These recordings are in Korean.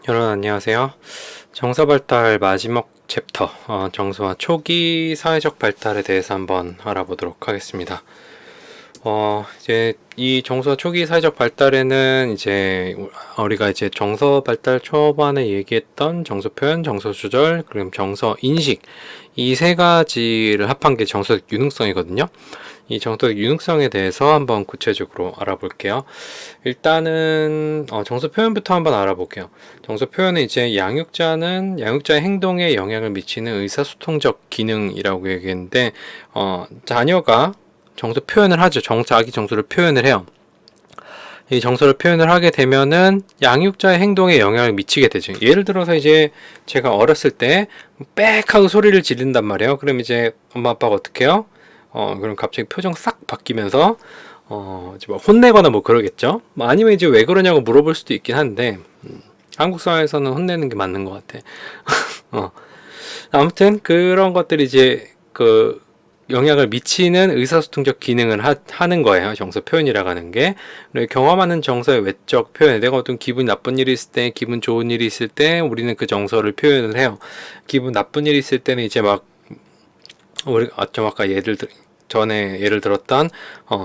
여러분 안녕하세요. 정서 발달 마지막 챕터, 정서와 초기 사회적 발달에 대해서 한번 알아보도록 하겠습니다. 이제 이 정서 초기 사회적 발달에는 이제 우리가 이제 정서 발달 초반에 얘기했던 정서 표현, 정서 조절, 그리고 정서 인식 이 세 가지를 합한 게 정서적 유능성이거든요. 이 정서적 유능성에 대해서 한번 구체적으로 알아볼게요. 일단은 정서 표현부터 한번 알아볼게요. 정서 표현은 이제 양육자의 행동에 영향을 미치는 의사소통적 기능이라고 얘기했는데 자녀가 정서 표현을 하죠. 자기 정서를 표현을 해요. 이 정서를 표현을 하게 되면은 양육자의 행동에 영향을 미치게 되죠. 예를 들어서 이제 제가 어렸을 때 빽 하고 소리를 지른단 말이에요. 그럼 이제 엄마 아빠가 어떻게 해요? 그럼 갑자기 표정 싹 바뀌면서 이제 막 혼내거나 뭐 그러겠죠. 뭐 아니면 이제 왜 그러냐고 물어볼 수도 있긴 한데 한국 사회에서는 혼내는 게 맞는 것 같아. 어. 아무튼 그런 것들이 이제 그 영향을 미치는 의사소통적 기능을 하는 거예요. 정서 표현이라고 하는 게. 경험하는 정서의 외적 표현. 내가 어떤 기분 나쁜 일이 있을 때, 기분 좋은 일이 있을 때, 우리는 그 정서를 표현을 해요. 기분 나쁜 일이 있을 때는 이제 막, 우리가 좀 아까 전에 예를 들었던,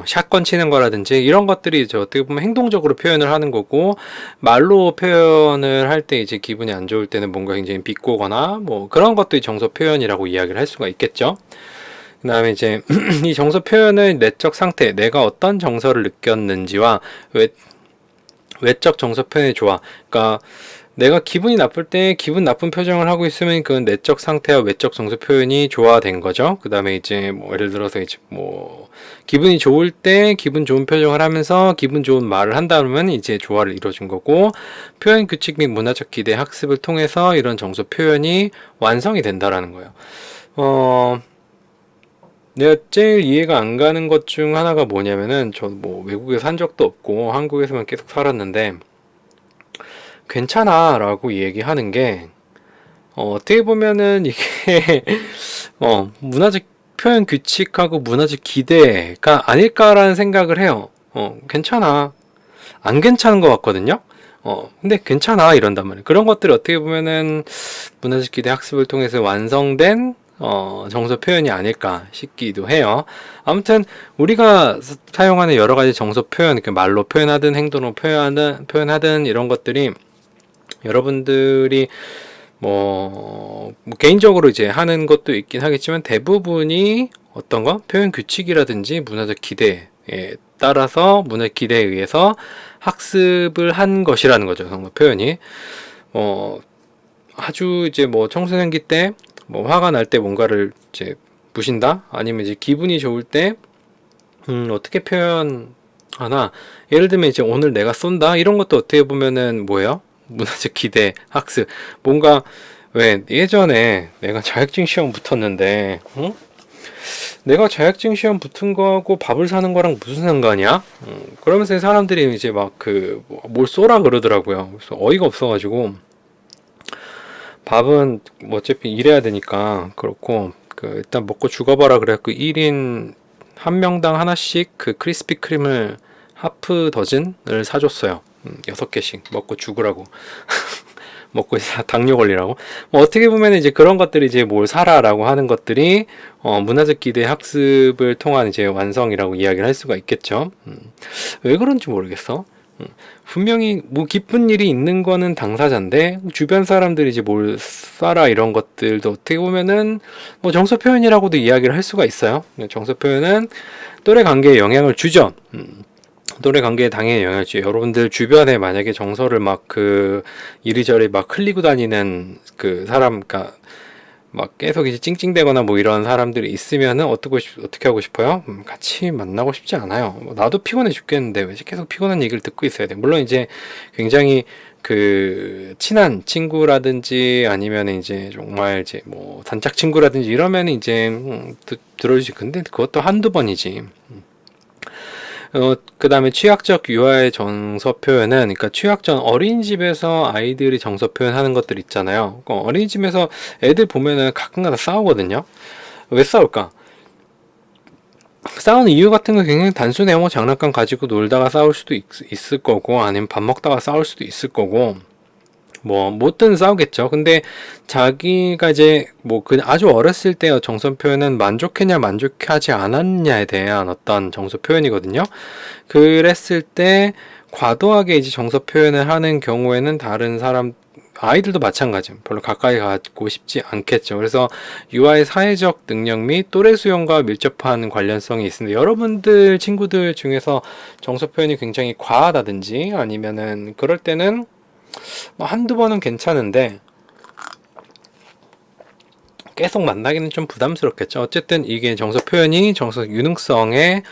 샷건 치는 거라든지, 이런 것들이 이제 어떻게 보면 행동적으로 표현을 하는 거고, 말로 표현을 할 때 이제 기분이 안 좋을 때는 뭔가 굉장히 비꼬거나, 뭐, 그런 것들이 정서 표현이라고 이야기를 할 수가 있겠죠. 그 다음에 이제 이 정서 표현의 내적 상태, 내가 어떤 정서를 느꼈는지와 외적 정서 표현의 조화. 그러니까 내가 기분이 나쁠 때 기분 나쁜 표정을 하고 있으면 그건 내적 상태와 외적 정서 표현이 조화된 거죠. 그 다음에 이제 뭐 예를 들어서 이제 뭐 기분이 좋을 때 기분 좋은 표정을 하면서 기분 좋은 말을 한다면 이제 조화를 이뤄준 거고, 표현 규칙 및 문화적 기대 학습을 통해서 이런 정서 표현이 완성이 된다라는 거예요. 어, 내가 제일 이해가 안 가는 것 중 하나가 뭐냐면은, 저 뭐 외국에 산 적도 없고 한국에서만 계속 살았는데 괜찮아 라고 얘기하는 게 어떻게 보면은 이게 문화적 표현 규칙하고 문화적 기대가 아닐까라는 생각을 해요. 괜찮아, 안 괜찮은 것 같거든요. 근데 괜찮아 이런단 말이에요. 그런 것들이 어떻게 보면은 문화적 기대 학습을 통해서 완성된 정서 표현이 아닐까 싶기도 해요. 아무튼 우리가 사용하는 여러 가지 정서 표현, 말로 표현하든 행동으로 표현하든 이런 것들이 여러분들이 뭐 개인적으로 이제 하는 것도 있긴 하겠지만 대부분이 어떤 거? 표현 규칙이라든지 문화적 기대에 따라서 문화적 기대에 의해서 학습을 한 것이라는 거죠. 정서 표현이. 아주 이제 뭐 청소년기 때 뭐 화가 날 때 뭔가를 이제 부신다? 아니면 이제 기분이 좋을 때 어떻게 표현하나? 예를 들면 이제 오늘 내가 쏜다? 이런 것도 어떻게 보면은 뭐예요? 문화적 기대, 학습. 뭔가 왜 예전에 내가 자격증 시험 붙었는데, 응? 내가 자격증 시험 붙은 거하고 밥을 사는 거랑 무슨 상관이야? 그러면서 사람들이 이제 막 뭘 쏘라 그러더라고요. 그래서 어이가 없어가지고 밥은 뭐 어차피 일해야 되니까 그렇고 일단 먹고 죽어봐라 그래갖고 1인 한 명당 하나씩 그 크리스피 크림을 하프 더즌을 사줬어요. 6개씩 먹고 죽으라고. 먹고 당뇨 걸리라고. 뭐 어떻게 보면 이제 그런 것들이 이제 뭘 사라라고 하는 것들이 문화적 기대 학습을 통한 이제 완성이라고 이야기를 할 수가 있겠죠. 왜 그런지 모르겠어. 분명히 뭐 기쁜 일이 있는 거는 당사자인데 주변 사람들이 이제 뭘 사라 이런 것들도 어떻게 보면은 뭐 정서 표현이라고도 이야기를 할 수가 있어요. 정서 표현은 또래 관계에 영향을 주죠. 또래 관계에 당연히 영향을 주죠. 여러분들 주변에 만약에 정서를 막 이리저리 막 흘리고 다니는 그 사람, 그러니까 막 계속 이제 찡찡대거나 뭐 이런 사람들이 있으면은 어떻게 하고 싶어요? 같이 만나고 싶지 않아요. 나도 피곤해 죽겠는데 왜 계속 피곤한 얘기를 듣고 있어야 돼? 물론 이제 굉장히 친한 친구라든지 아니면 이제 정말 이제 뭐 단짝 친구라든지 이러면 이제 들어주지. 근데 그것도 한두 번이지. 그 다음에 취약적 유아의 정서 표현은, 그러니까 취약 전 어린이집에서 아이들이 정서 표현하는 것들 있잖아요. 어린이집에서 애들 보면은 가끔가다 싸우거든요. 왜 싸울까? 싸우는 이유 같은 거 굉장히 단순해요. 뭐 장난감 가지고 놀다가 싸울 수도 있을 거고, 아니면 밥 먹다가 싸울 수도 있을 거고, 뭐 뭐든 싸우겠죠. 근데 자기가 이제 뭐 그 아주 어렸을 때 정서 표현은 만족했냐 만족하지 않았냐에 대한 어떤 정서 표현이거든요. 그랬을 때 과도하게 이제 정서 표현을 하는 경우에는 다른 사람 아이들도 마찬가지예요. 별로 가까이 가고 싶지 않겠죠. 그래서 유아의 사회적 능력 및 또래 수용과 밀접한 관련성이 있습니다. 여러분들 친구들 중에서 정서 표현이 굉장히 과하다든지 아니면은 그럴 때는 뭐 한두 번은 괜찮은데 계속 만나기는 좀 부담스럽겠죠. 어쨌든 이게 정서 표현이 정서 유능성의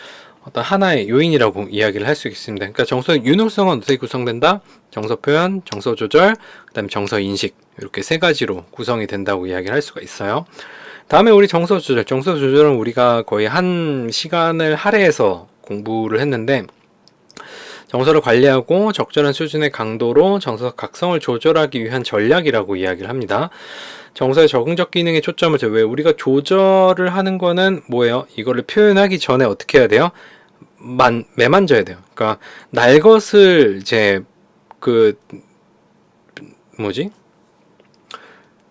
어떤 하나의 요인이라고 이야기를 할 수 있습니다. 그러니까 정서 유능성은 어떻게 구성된다? 정서 표현, 정서 조절, 그다음에 정서 인식 이렇게 세 가지로 구성이 된다고 이야기를 할 수가 있어요. 다음에 우리 정서 조절. 정서 조절은 우리가 거의 한 시간을 할애해서 공부를 했는데 정서를 관리하고 적절한 수준의 강도로 정서 각성을 조절하기 위한 전략이라고 이야기를 합니다. 정서의 적응적 기능에 초점을 둬요. 왜 우리가 조절을 하는 거는 뭐예요? 이거를 표현하기 전에 어떻게 해야 돼요? 매만져야 돼요. 그러니까 날 것을 이제 그 뭐지?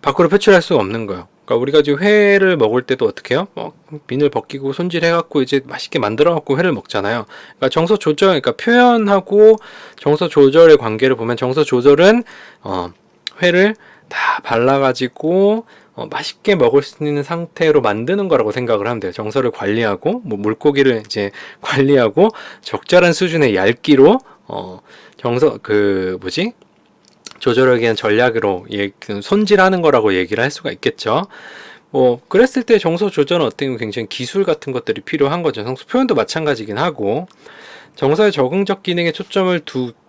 밖으로 표출할 수가 없는 거예요. 그러니까 우리가 지금 회를 먹을 때도 어떻게 해요? 비늘 벗기고 손질해갖고 이제 맛있게 만들어갖고 회를 먹잖아요. 그러니까 정서 조절, 그러니까 표현하고 정서 조절의 관계를 보면 정서 조절은 회를 다 발라가지고 맛있게 먹을 수 있는 상태로 만드는 거라고 생각을 하면 돼요. 정서를 관리하고 뭐 물고기를 이제 관리하고 적절한 수준의 얇기로 정서 조절하기 위한 전략으로 손질하는 거라고 얘기를 할 수가 있겠죠. 뭐 그랬을 때 정서 조절은 어떻게 보면 굉장히 기술 같은 것들이 필요한 거죠. 정서 표현도 마찬가지긴 하고 정서의 적응적 기능에 초점을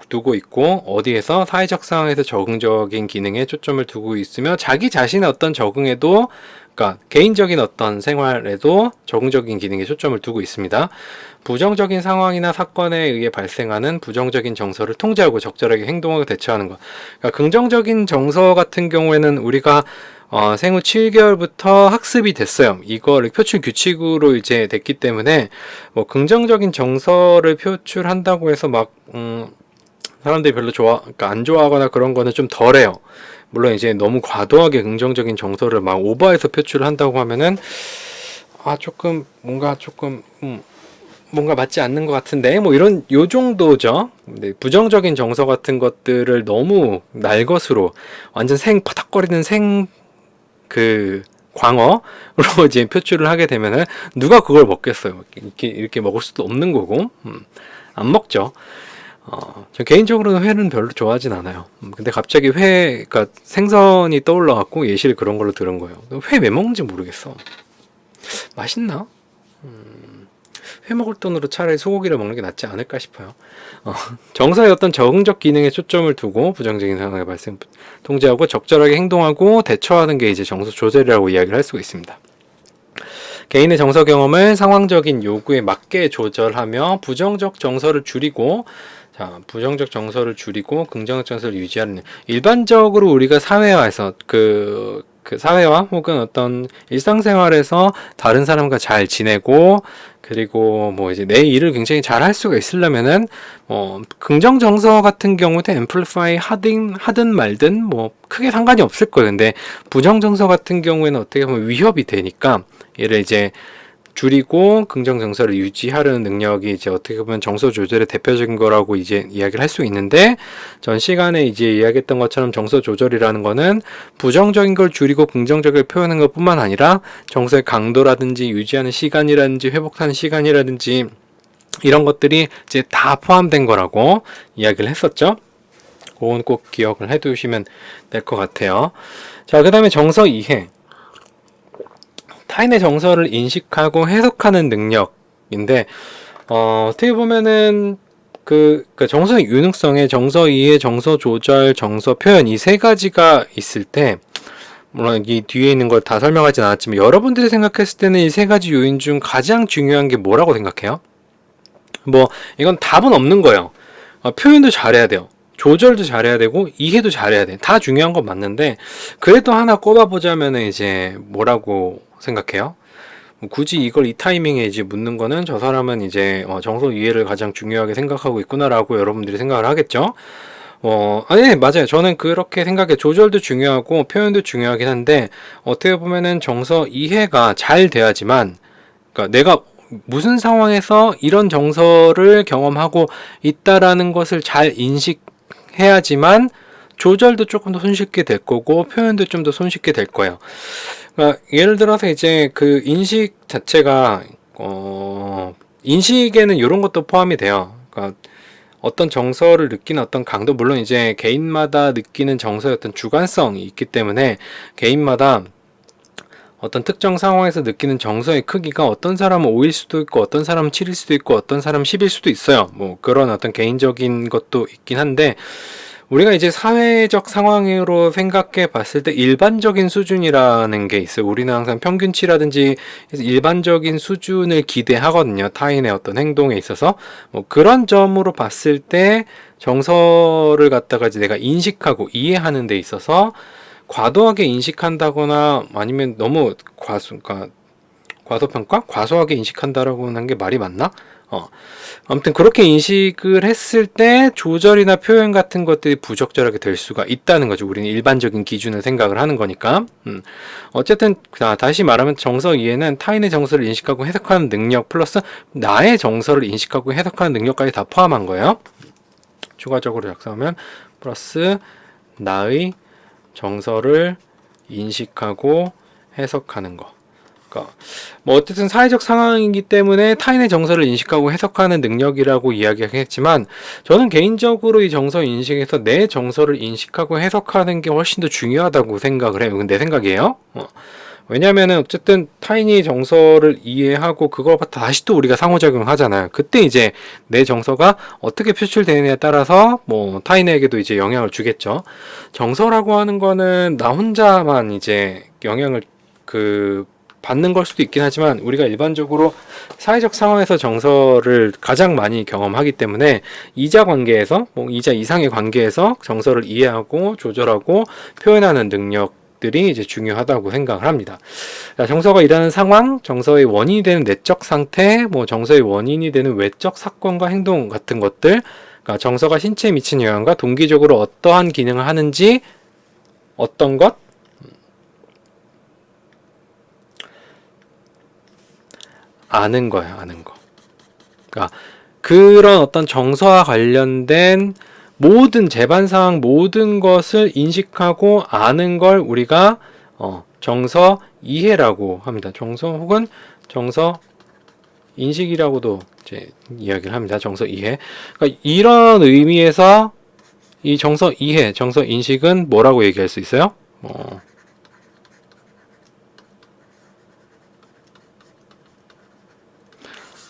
두고 있고 어디에서 사회적 상황에서 적응적인 기능에 초점을 두고 있으며 자기 자신의 어떤 적응에도 그러니까 개인적인 어떤 생활에도 적응적인 기능에 초점을 두고 있습니다. 부정적인 상황이나 사건에 의해 발생하는 부정적인 정서를 통제하고 적절하게 행동하고 대처하는 것. 그러니까 긍정적인 정서 같은 경우에는 우리가 생후 7개월부터 학습이 됐어요. 이거를 표출 규칙으로 이제 됐기 때문에 뭐 긍정적인 정서를 표출한다고 해서 막 사람들이 별로 그러니까 안 좋아하거나 그런 거는 좀 덜해요. 물론 이제 너무 과도하게 긍정적인 정서를 막 오버해서 표출을 한다고 하면은 조금 뭔가 맞지 않는 것 같은데 뭐 이런 요 정도죠. 근데 부정적인 정서 같은 것들을 너무 날 것으로 완전 파닥거리는 광어로 이제 표출을 하게 되면은 누가 그걸 먹겠어요. 이렇게 먹을 수도 없는 거고 안 먹죠. 저 개인적으로는 회는 별로 좋아하진 않아요. 근데 갑자기 그러니까 생선이 떠올라갖고 예시를 그런 걸로 들은 거예요. 회 왜 먹는지 모르겠어. 맛있나? 회 먹을 돈으로 차라리 소고기를 먹는 게 낫지 않을까 싶어요. 정서의 어떤 적응적 기능에 초점을 두고 부정적인 상황의 발생 통제하고 적절하게 행동하고 대처하는 게 이제 정서 조절이라고 이야기를 할 수가 있습니다. 개인의 정서 경험을 상황적인 요구에 맞게 조절하며 부정적 정서를 줄이고 긍정적 정서를 유지하는 일반적으로 우리가 사회화에서 사회화 혹은 어떤 일상생활에서 다른 사람과 잘 지내고 그리고 뭐 이제 내 일을 굉장히 잘 할 수가 있으려면은 긍정 정서 같은 경우도 앰플리파이 하든 말든 뭐 크게 상관이 없을 거예요. 근데 부정 정서 같은 경우에는 어떻게 보면 위협이 되니까 얘를 이제 줄이고 긍정 정서를 유지하려는 능력이 이제 어떻게 보면 정서 조절의 대표적인 거라고 이제 이야기를 할 수 있는데 전 시간에 이제 이야기했던 것처럼 정서 조절이라는 거는 부정적인 걸 줄이고 긍정적을 표현하는 것뿐만 아니라 정서의 강도라든지 유지하는 시간이라든지 회복하는 시간이라든지 이런 것들이 이제 다 포함된 거라고 이야기를 했었죠. 그건 꼭 기억을 해두시면 될 것 같아요. 자, 그 다음에 정서 이해. 타인의 정서를 인식하고 해석하는 능력인데 어떻게 보면은 정서의 유능성에 정서 이해, 정서 조절, 정서 표현 이 세 가지가 있을 때 물론 이 뒤에 있는 걸 다 설명하진 않았지만 여러분들이 생각했을 때는 이 세 가지 요인 중 가장 중요한 게 뭐라고 생각해요? 뭐 이건 답은 없는 거예요. 표현도 잘해야 돼요. 조절도 잘해야 되고 이해도 잘해야 돼. 다 중요한 건 맞는데 그래도 하나 꼽아보자면 이제 뭐라고 생각해요? 굳이 이걸 이 타이밍에 이제 묻는 거는 저 사람은 이제 정서 이해를 가장 중요하게 생각하고 있구나라고 여러분들이 생각을 하겠죠. 아니, 맞아요. 저는 그렇게 생각해. 조절도 중요하고 표현도 중요하긴 한데, 어떻게 보면은 정서 이해가 잘 돼야지만, 그러니까 내가 무슨 상황에서 이런 정서를 경험하고 있다라는 것을 잘 인식해야지만, 조절도 조금 더 손쉽게 될 거고, 표현도 좀 더 손쉽게 될 거예요. 그러니까 예를 들어서 이제 그 인식 자체가, 인식에는 이런 것도 포함이 돼요. 그러니까 어떤 정서를 느끼는 어떤 강도, 물론 이제 개인마다 느끼는 정서의 어떤 주관성이 있기 때문에 개인마다 어떤 특정 상황에서 느끼는 정서의 크기가 어떤 사람은 5일 수도 있고 어떤 사람은 7일 수도 있고 어떤 사람은 10일 수도 있어요. 뭐 그런 어떤 개인적인 것도 있긴 한데, 우리가 이제 사회적 상황으로 생각해 봤을 때 일반적인 수준이라는 게 있어요. 우리는 항상 평균치라든지 일반적인 수준을 기대하거든요. 타인의 어떤 행동에 있어서. 뭐 그런 점으로 봤을 때 정서를 갖다가 이제 내가 인식하고 이해하는 데 있어서 과도하게 인식한다거나 아니면 너무 그러니까 과소평가? 과소하게 인식한다라고 하는 게 말이 맞나? 아무튼 그렇게 인식을 했을 때 조절이나 표현 같은 것들이 부적절하게 될 수가 있다는 거죠. 우리는 일반적인 기준을 생각을 하는 거니까. 어쨌든 다시 말하면 정서 이해는 타인의 정서를 인식하고 해석하는 능력 플러스 나의 정서를 인식하고 해석하는 능력까지 다 포함한 거예요. 추가적으로 작성하면 플러스 나의 정서를 인식하고 해석하는 거. 뭐 어쨌든 사회적 상황이기 때문에 타인의 정서를 인식하고 해석하는 능력이라고 이야기하겠지만, 저는 개인적으로 이 정서 인식에서 내 정서를 인식하고 해석하는 게 훨씬 더 중요하다고 생각을 해요. 이건 내 생각이에요. 왜냐면은 어쨌든 타인의 정서를 이해하고 그걸 다시 또 우리가 상호작용을 하잖아요. 그때 이제 내 정서가 어떻게 표출되느냐에 따라서 뭐 타인에게도 이제 영향을 주겠죠. 정서라고 하는 거는 나 혼자만 이제 영향을 받는 걸 수도 있긴 하지만, 우리가 일반적으로 사회적 상황에서 정서를 가장 많이 경험하기 때문에 이자 관계에서, 뭐 이자 이상의 관계에서 정서를 이해하고 조절하고 표현하는 능력들이 이제 중요하다고 생각을 합니다. 정서가 일하는 상황, 정서의 원인이 되는 내적 상태, 뭐 정서의 원인이 되는 외적 사건과 행동 같은 것들, 그러니까 정서가 신체에 미치는 영향과 동기적으로 어떠한 기능을 하는지, 어떤 것, 아는 거예요, 아는 거. 그러니까 그런 어떤 정서와 관련된 모든 재반사항 모든 것을 인식하고 아는 걸 우리가 정서 이해라고 합니다. 정서 혹은 정서 인식이라고도 이제 이야기를 합니다. 정서 이해. 그러니까 이런 의미에서 이 정서 이해, 정서 인식은 뭐라고 얘기할 수 있어요?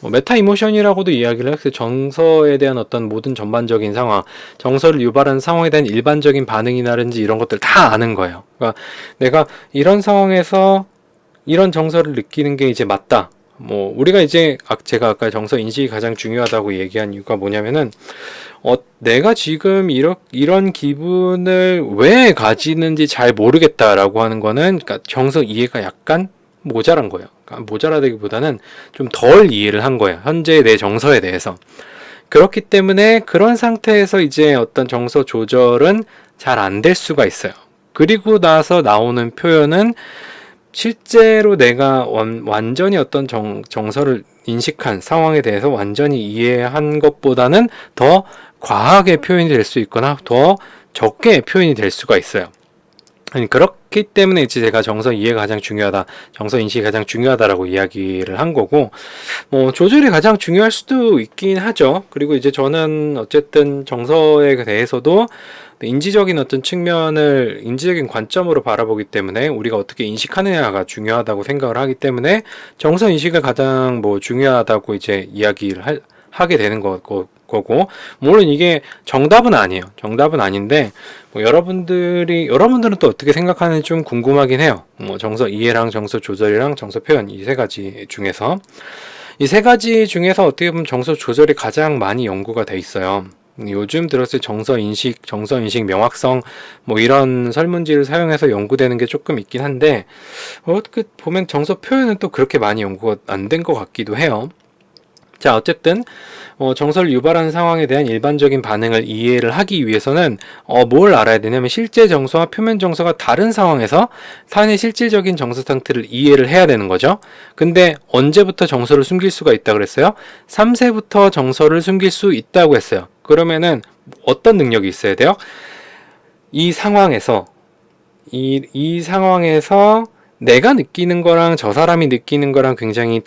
메타 이모션이라고도 이야기를 했어요. 정서에 대한 어떤 모든 전반적인 상황, 정서를 유발하는 상황에 대한 일반적인 반응이라든지 이런 것들 다 아는 거예요. 그러니까 내가 이런 상황에서 이런 정서를 느끼는 게 이제 맞다. 뭐 우리가 이제 제가 아까 정서 인식이 가장 중요하다고 얘기한 이유가 뭐냐면은, 내가 지금 이런 기분을 왜 가지는지 잘 모르겠다라고 하는 거는, 그러니까 정서 이해가 약간 모자란 거예요. 그러니까 모자라다기보다는 좀 덜 이해를 한 거예요. 현재 내 정서에 대해서. 그렇기 때문에 그런 상태에서 이제 어떤 정서 조절은 잘 안 될 수가 있어요. 그리고 나서 나오는 표현은 실제로 내가 완전히 어떤 정서를 인식한 상황에 대해서 완전히 이해한 것보다는 더 과하게 표현이 될 수 있거나 더 적게 표현이 될 수가 있어요. 그렇기 때문에 이제 제가 정서 이해가 가장 중요하다, 정서 인식이 가장 중요하다라고 이야기를 한 거고, 뭐 조절이 가장 중요할 수도 있긴 하죠. 그리고 이제 저는 어쨌든 정서에 대해서도 인지적인 어떤 측면을 인지적인 관점으로 바라보기 때문에 우리가 어떻게 인식하느냐가 중요하다고 생각을 하기 때문에 정서 인식을 가장 뭐 중요하다고 이제 이야기를 하게 되는 거고, 물론 이게 정답은 아니에요. 정답은 아닌데, 뭐 여러분들은 또 어떻게 생각하는지 좀 궁금하긴 해요. 뭐 정서 이해랑 정서 조절이랑 정서 표현 이 세 가지 중에서 어떻게 보면 정서 조절이 가장 많이 연구가 돼 있어요. 요즘 들었을 때 정서 인식 명확성 뭐 이런 설문지를 사용해서 연구되는 게 조금 있긴 한데, 어떻게 보면 정서 표현은 또 그렇게 많이 연구가 안 된 것 같기도 해요. 자, 어쨌든 정서를 유발하는 상황에 대한 일반적인 반응을 이해를 하기 위해서는 뭘 알아야 되냐면 실제 정서와 표면 정서가 다른 상황에서 타인의 실질적인 정서 상태를 이해를 해야 되는 거죠. 근데 언제부터 정서를 숨길 수가 있다고 그랬어요? 3세부터 정서를 숨길 수 있다고 했어요. 그러면은 어떤 능력이 있어야 돼요? 이 상황에서 이 상황에서 내가 느끼는 거랑 저 사람이 느끼는 거랑 굉장히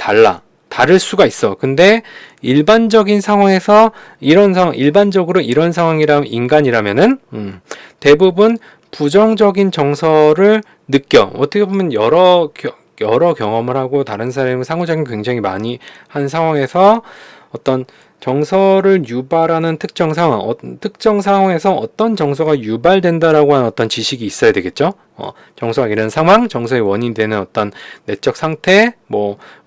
다를 수가 있어. 근데 일반적인 상황에서 일반적으로 이런 상황이라면 인간이라면은 대부분 부정적인 정서를 느껴. 어떻게 보면 여러 경험을 하고 다른 사람과 상호작용 굉장히 많이 한 상황에서 어떤 정서를 유발하는 특정 상황에서 어떤 정서가 유발된다라고 하는 어떤 지식이 있어야 되겠죠. 정서가 이런 상황, 정서의 원인이 되는 어떤 내적 상태,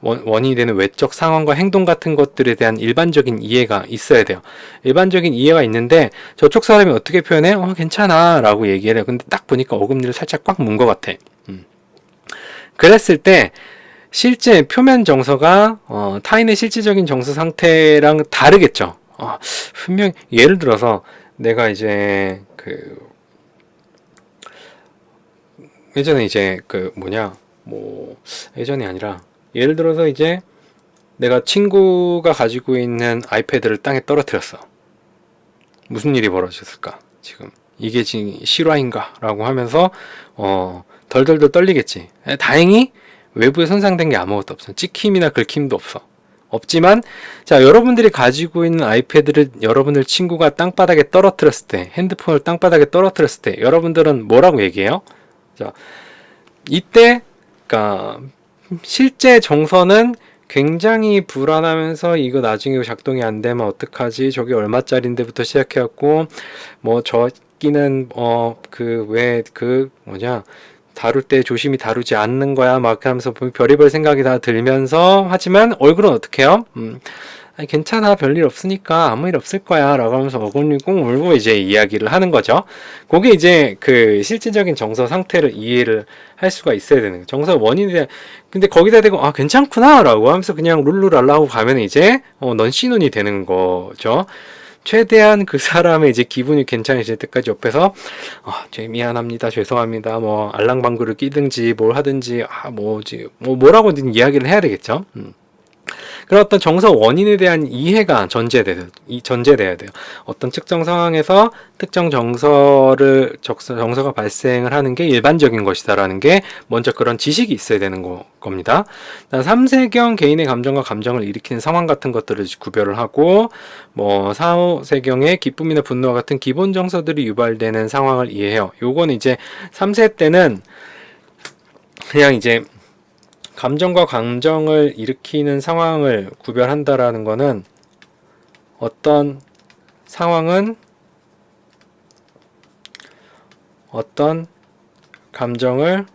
원인이 되는 외적 상황과 행동 같은 것들에 대한 일반적인 이해가 있어야 돼요. 일반적인 이해가 있는데 저쪽 사람이 어떻게 표현해? 괜찮아 라고 얘기를 해요. 근데 딱 보니까 어금니를 살짝 꽉 문 것 같아. 그랬을 때 실제 표면 정서가 타인의 실질적인 정서 상태랑 다르겠죠. 분명 예를 들어서 내가 이제 예전에 이제 예전이 아니라 예를 들어서 이제 내가 친구가 가지고 있는 아이패드를 땅에 떨어뜨렸어. 무슨 일이 벌어졌을까? 지금 이게 지금 실화인가? 라고 하면서 덜덜덜 떨리겠지. 다행히 외부에 손상된 게 아무것도 없어. 찍힘이나 긁힘도 없지만 자, 여러분들이 가지고 있는 아이패드를 여러분들 친구가 땅바닥에 떨어뜨렸을 때, 핸드폰을 땅바닥에 떨어뜨렸을 때 여러분들은 뭐라고 얘기해요? 자, 이때 그러니까 실제 정서는 굉장히 불안하면서 이거 나중에 작동이 안 되면 어떡하지? 저게 얼마짜린데부터 시작해갖고 저기는 다룰 때 조심히 다루지 않는 거야 막 하면서 별의별 생각이 다 들면서 하지만 얼굴은 어떻게 해요? 괜찮아 별일 없으니까 아무 일 없을 거야 라고 하면서 어금니 꼭 물고 이제 이야기를 하는 거죠. 그게 이제 그 실질적인 정서 상태를 이해를 할 수가 있어야 되는 거예요. 정서 원인에 대한 근데 거기다 대고 괜찮구나 라고 하면서 그냥 룰루랄라 하고 가면 이제 넌 씨눈이 되는 거죠. 최대한 그 사람의 이제 기분이 괜찮아질 때까지 옆에서 미안합니다, 죄송합니다, 알랑방구를 끼든지 뭘 하든지 뭐라고든 이야기를 해야 되겠죠. 그런 어떤 정서 원인에 대한 이해가 전제돼야 돼요. 어떤 특정 상황에서 특정 정서가 발생을 하는 게 일반적인 것이다라는 게 먼저 그런 지식이 있어야 되는 겁니다. 3세경 개인의 감정과 감정을 일으키는 상황 같은 것들을 구별을 하고 4, 5세경의 기쁨이나 분노와 같은 기본 정서들이 유발되는 상황을 이해해요. 요건 이제 3세 때는 그냥 이제 감정과 감정을 일으키는 상황을 구별한다라는 거는 어떤 상황은 어떤 감정을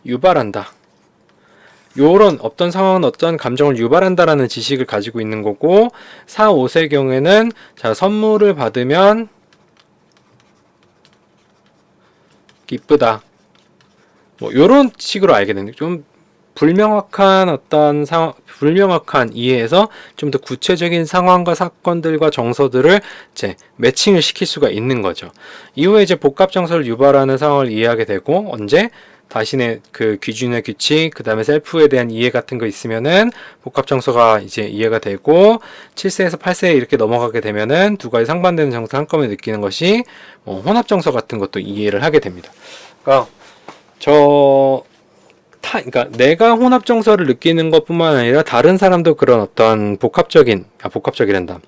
유발한다. 요런 어떤 상황은 어떤 감정을 유발한다라는 지식을 가지고 있는 거고 4, 5세 경우에는 자, 선물을 받으면 기쁘다. 요런 식으로 알게 되는 좀 불명확한 어떤 불명확한 이해에서 좀 더 구체적인 상황과 사건들과 정서들을 이제 매칭을 시킬 수가 있는 거죠. 이후에 이제 복합 정서를 유발하는 상황을 이해하게 되고 언제 자신의 그 기준의 규칙, 그 다음에 셀프에 대한 이해 같은 거 있으면은 복합 정서가 이제 이해가 되고 7세에서 8세에 이렇게 넘어가게 되면은 두 가지 상반되는 정서 한꺼번에 느끼는 것이 혼합 정서 같은 것도 이해를 하게 됩니다. 그러니까 그러니까 내가 혼합 정서를 느끼는 것뿐만 아니라 다른 사람도 그런 어떤 복합적이란다.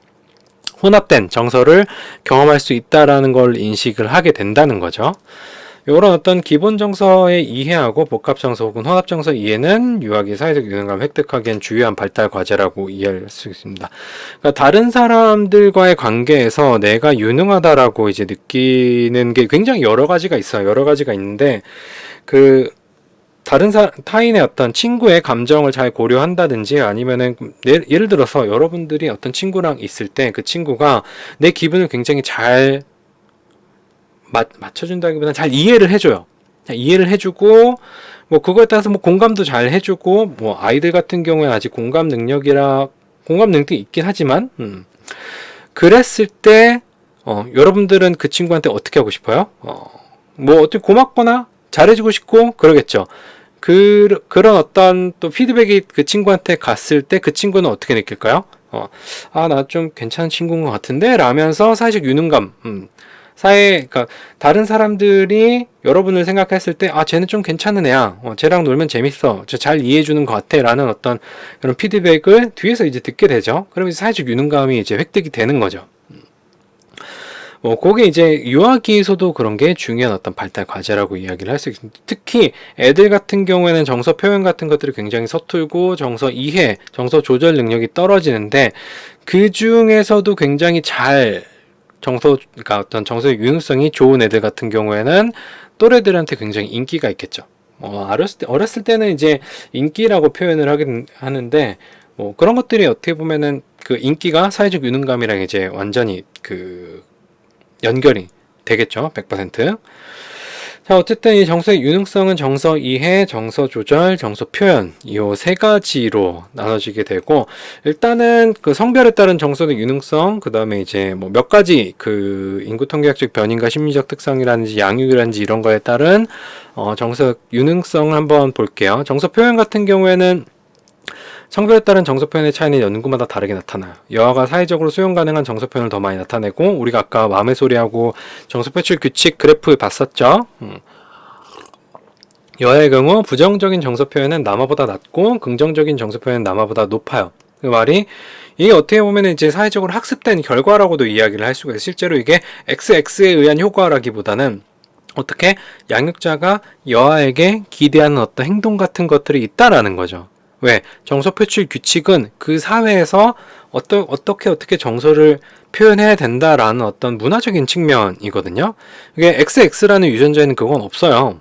혼합된 정서를 경험할 수 있다라는 걸 인식을 하게 된다는 거죠. 이런 어떤 기본 정서의 이해하고 복합 정서 혹은 혼합 정서 이해는 유아기 사회적 유능감을 획득하기엔 주요한 발달 과제라고 이해할 수 있습니다. 그러니까 다른 사람들과의 관계에서 내가 유능하다라고 이제 느끼는 게 굉장히 여러 가지가 있어요. 여러 가지가 있는데 타인의 어떤 친구의 감정을 잘 고려한다든지 아니면은 예를 들어서 여러분들이 어떤 친구랑 있을 때 그 친구가 내 기분을 굉장히 잘 맞춰준다기보다는 잘 이해를 해줘요. 이해를 해주고 그거에 따라서 공감도 잘 해주고 아이들 같은 경우에 아직 공감 능력이라 공감 능력이 있긴 하지만 그랬을 때 여러분들은 그 친구한테 어떻게 하고 싶어요? 뭐 어떻게 고맙거나 잘해주고 싶고 그러겠죠. 그런 어떤 또 피드백이 그 친구한테 갔을 때 그 친구는 어떻게 느낄까요? 나 좀 괜찮은 친구인 것 같은데? 라면서 사회적 유능감, 그러니까 다른 사람들이 여러분을 생각했을 때, 쟤는 좀 괜찮은 애야. 쟤랑 놀면 재밌어. 저 잘 이해해주는 것 같아. 라는 어떤 그런 피드백을 뒤에서 이제 듣게 되죠. 그러면 사회적 유능감이 이제 획득이 되는 거죠. 그게 이제 유아기에서도 그런 게 중요한 어떤 발달 과제라고 이야기를 할 수 있습니다. 특히 애들 같은 경우에는 정서 표현 같은 것들이 굉장히 서툴고 정서 이해, 정서 조절 능력이 떨어지는데 그 중에서도 굉장히 그러니까 어떤 정서의 유능성이 좋은 애들 같은 경우에는 또래들한테 굉장히 인기가 있겠죠. 어렸을 때는 이제 인기라고 표현을 하는데 그런 것들이 어떻게 보면은 그 인기가 사회적 유능감이랑 이제 완전히 연결이 되겠죠. 100%. 자, 어쨌든 이 정서의 유능성은 정서 이해, 정서 조절, 정서 표현 이 세 가지로 나눠지게 되고 일단은 그 성별에 따른 정서의 유능성, 그 다음에 이제 뭐 몇 가지 그 인구 통계학적 변인과 심리적 특성이라든지 양육이라든지 이런 거에 따른 정서 유능성을 한번 볼게요. 정서 표현 같은 경우에는 성별에 따른 정서 표현의 차이는 연구마다 다르게 나타나요. 여아가 사회적으로 수용 가능한 정서 표현을 더 많이 나타내고 우리가 아까 마음의 소리하고 정서 표출 규칙 그래프 봤었죠. 여아의 경우 부정적인 정서 표현은 남아보다 낮고 긍정적인 정서 표현은 남아보다 높아요. 그 말이 이게 어떻게 보면 이제 사회적으로 학습된 결과라고도 이야기를 할 수가 있어요. 실제로 이게 XX에 의한 효과라기보다는 어떻게 양육자가 여아에게 기대하는 어떤 행동 같은 것들이 있다라는 거죠. 왜? 정서 표출 규칙은 그 사회에서 어떻게 정서를 표현해야 된다라는 어떤 문화적인 측면이거든요. 이게 XX라는 유전자에는 그건 없어요.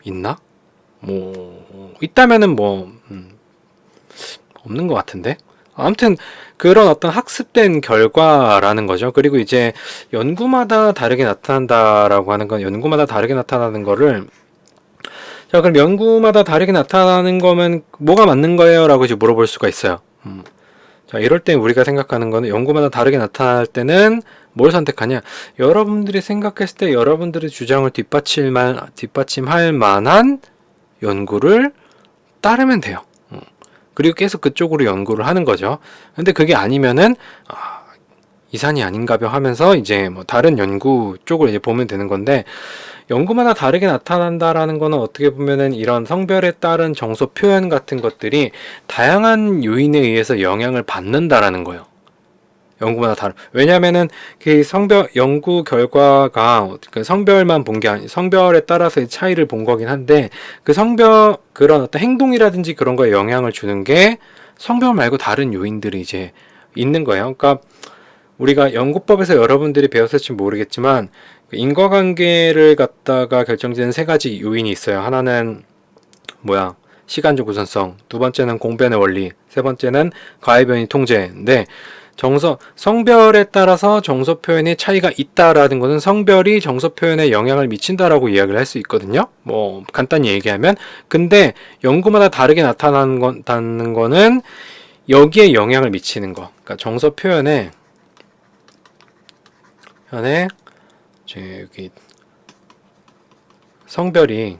있나? 있다면은 없는 것 같은데? 아무튼 그런 어떤 학습된 결과라는 거죠. 그리고 이제 연구마다 다르게 나타난다라고 하는 건 연구마다 다르게 나타나는 거를 자, 그럼 연구마다 다르게 나타나는 거면 뭐가 맞는 거예요? 라고 이제 물어볼 수가 있어요. 자, 이럴 때 우리가 생각하는 거는 연구마다 다르게 나타날 때는 뭘 선택하냐? 여러분들이 생각했을 때 여러분들의 주장을 뒷받침할 만한 연구를 따르면 돼요. 그리고 계속 그쪽으로 연구를 하는 거죠. 근데 그게 아니면은, 이산이 아닌가벼 하면서 이제 뭐 다른 연구 쪽을 이제 보면 되는 건데, 연구마다 다르게 나타난다라는 거는 어떻게 보면은 이런 성별에 따른 정서 표현 같은 것들이 다양한 요인에 의해서 영향을 받는다라는 거예요. 연구마다 왜냐면은 그 연구 결과가 그 성별만 본 게 성별에 따라서의 차이를 본 거긴 한데 그런 어떤 행동이라든지 그런 거에 영향을 주는 게 성별 말고 다른 요인들이 이제 있는 거예요. 그러니까 우리가 연구법에서 여러분들이 배웠을지 모르겠지만 인과관계를 갖다가 결정지는 세 가지 요인이 있어요. 하나는 시간적 우선성, 두 번째는 공변의 원리, 세 번째는 가해변이 통제인데 성별에 따라서 정서 표현의 차이가 있다라는 것은 성별이 정서 표현에 영향을 미친다라고 이야기를 할 수 있거든요. 간단히 얘기하면 근데 연구마다 다르게 나타나는 거는 여기에 영향을 미치는 거. 그러니까 정서 표현에 여기 성별이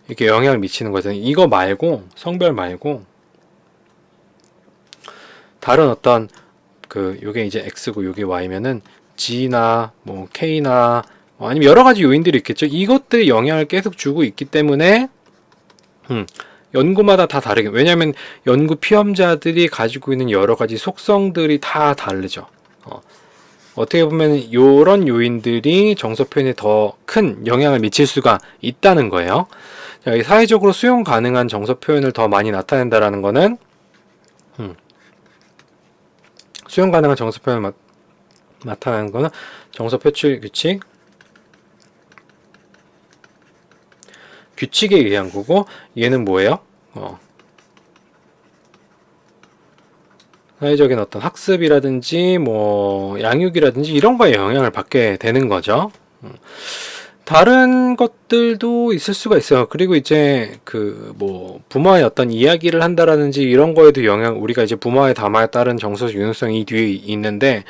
이렇게 영향을 미치는 거죠. 이거 말고 성별 말고 다른 어떤 요게 이제 X고 요게 Y면은 G나 K나 아니면 여러 가지 요인들이 있겠죠. 이것들이 영향을 계속 주고 있기 때문에 연구마다 다 다르게 왜냐하면 연구 피험자들이 가지고 있는 여러 가지 속성들이 다 다르죠. 어떻게 보면 이런 요인들이 정서 표현에 더 큰 영향을 미칠 수가 있다는 거예요. 자, 사회적으로 수용 가능한 정서 표현을 더 많이 나타낸다라는 거는 수용 가능한 정서 표현을 나타내는 거는 정서 표출 규칙에 의한 거고 얘는 뭐예요? 사회적인 어떤 학습이라든지 양육이라든지 이런 거에 영향을 받게 되는 거죠. 다른 것들도 있을 수가 있어요. 그리고 이제 부모의 어떤 이야기를 한다라든지 이런 거에도 우리가 이제 부모의 담화에 따른 정서적 유능성이 뒤에 있는데,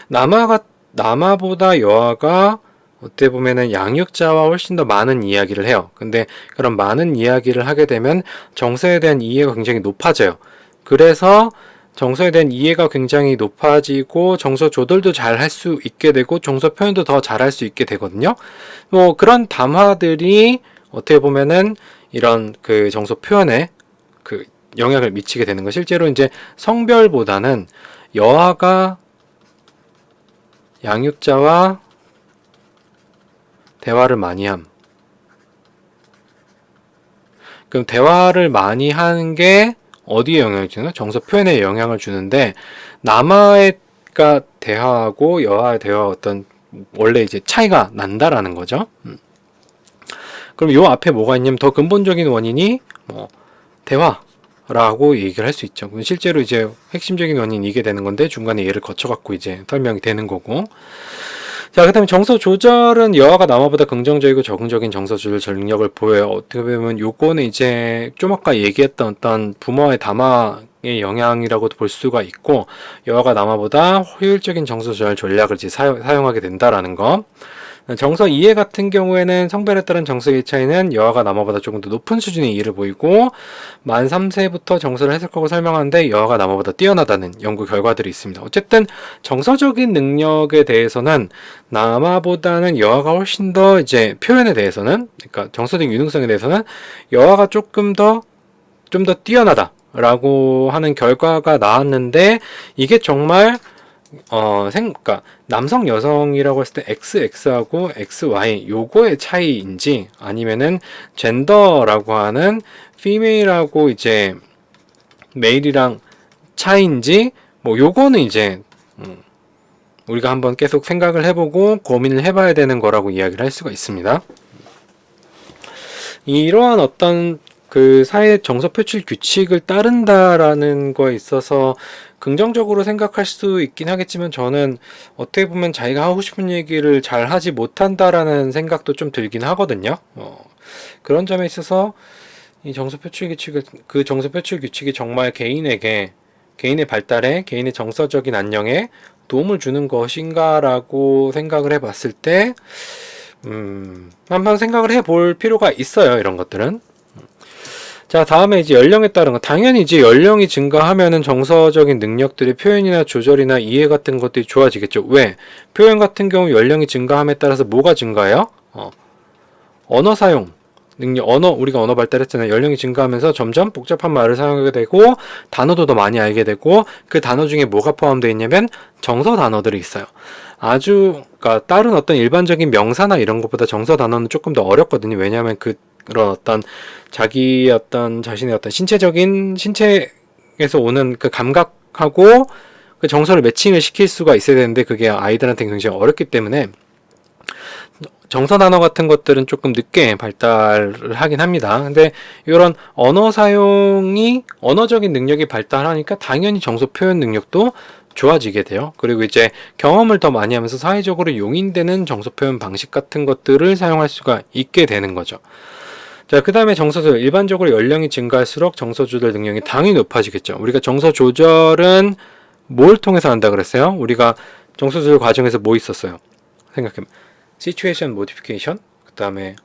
남아보다 여아가 어떻게 보면은 양육자와 훨씬 더 많은 이야기를 해요. 근데 그런 많은 이야기를 하게 되면 정서에 대한 이해가 굉장히 높아져요. 그래서 정서에 대한 이해가 굉장히 높아지고 정서 조절도 잘 할 수 있게 되고 정서 표현도 더 잘 할 수 있게 되거든요. 뭐 그런 담화들이 어떻게 보면은 이런 정서 표현에 영향을 미치게 되는 거. 실제로 이제 성별보다는 여아가 양육자와 대화를 많이 함. 그럼 대화를 많이 하는 게 어디에 영향을 주나? 정서 표현에 영향을 주는데, 남아가 대화하고 여아의 대화 어떤 원래 이제 차이가 난다라는 거죠. 그럼 요 앞에 뭐가 있냐면 더 근본적인 원인이 대화라고 얘기를 할 수 있죠. 실제로 이제 핵심적인 원인이 이게 되는 건데 중간에 얘를 거쳐갖고 이제 설명이 되는 거고. 자, 그 다음에 정서 조절은 여아가 남아보다 긍정적이고 적응적인 정서 조절 전력을 보여요. 어떻게 보면 요거는 이제 좀 아까 얘기했던 어떤 부모의 담화의 영향이라고도 볼 수가 있고, 여아가 남아보다 효율적인 정서 조절 전략을 이제 사용하게 된다라는 거. 정서 이해 같은 경우에는 성별에 따른 정서 이해 차이는 여아가 남아보다 조금 더 높은 수준의 이해를 보이고, 만 3세부터 정서를 해석하고 설명하는데 여아가 남아보다 뛰어나다는 연구 결과들이 있습니다. 어쨌든 정서적인 능력에 대해서는 남아보다는 여아가 훨씬 더 이제 표현에 대해서는, 그러니까 정서적 유능성에 대해서는 여아가 좀 더 뛰어나다라고 하는 결과가 나왔는데, 이게 정말 그러니까 남성 여성이라고 했을 때 XX하고 XY 요거의 차이인지, 아니면은 젠더라고 하는 female하고 이제 메일이랑 차이인지, 뭐 요거는 이제 우리가 한번 계속 생각을 해보고 고민을 해봐야 되는 거라고 이야기를 할 수가 있습니다. 이러한 어떤 사회 정서 표출 규칙을 따른다라는 거에 있어서 긍정적으로 생각할 수 있긴 하겠지만, 저는 어떻게 보면 자기가 하고 싶은 얘기를 잘 하지 못한다라는 생각도 좀 들긴 하거든요. 그런 점에 있어서 이 정서 표출 규칙이 정말 개인의 발달에, 개인의 정서적인 안녕에 도움을 주는 것인가라고 생각을 해봤을 때, 한번 생각을 해볼 필요가 있어요. 이런 것들은. 자, 다음에 이제 연령에 따른 거. 당연히 이제 연령이 증가하면은 정서적인 능력들의 표현이나 조절이나 이해 같은 것들이 좋아지겠죠. 왜? 표현 같은 경우 연령이 증가함에 따라서 뭐가 증가해요? 언어 사용 능력, 우리가 언어 발달했잖아요. 연령이 증가하면서 점점 복잡한 말을 사용하게 되고, 단어도 더 많이 알게 되고, 그 단어 중에 뭐가 포함되어 있냐면 정서 단어들이 있어요. 그러니까 다른 어떤 일반적인 명사나 이런 것보다 정서 단어는 조금 더 어렵거든요. 왜냐하면 그런 어떤 자신의 어떤 신체에서 오는 그 감각하고 그 정서를 매칭을 시킬 수가 있어야 되는데, 그게 아이들한테 굉장히 어렵기 때문에 정서 단어 같은 것들은 조금 늦게 발달을 하긴 합니다. 근데 이런 언어적인 능력이 발달하니까 당연히 정서 표현 능력도 좋아지게 돼요. 그리고 이제 경험을 더 많이 하면서 사회적으로 용인되는 정서 표현 방식 같은 것들을 사용할 수가 있게 되는 거죠. 자, 그 다음에 정서 조절. 일반적으로 연령이 증가할수록 정서 조절 능력이 당연히 높아지겠죠. 우리가 정서 조절은 뭘 통해서 한다 그랬어요? 우리가 정서 조절 과정에서 뭐 있었어요? 생각해보면 situation modification, 그 다음에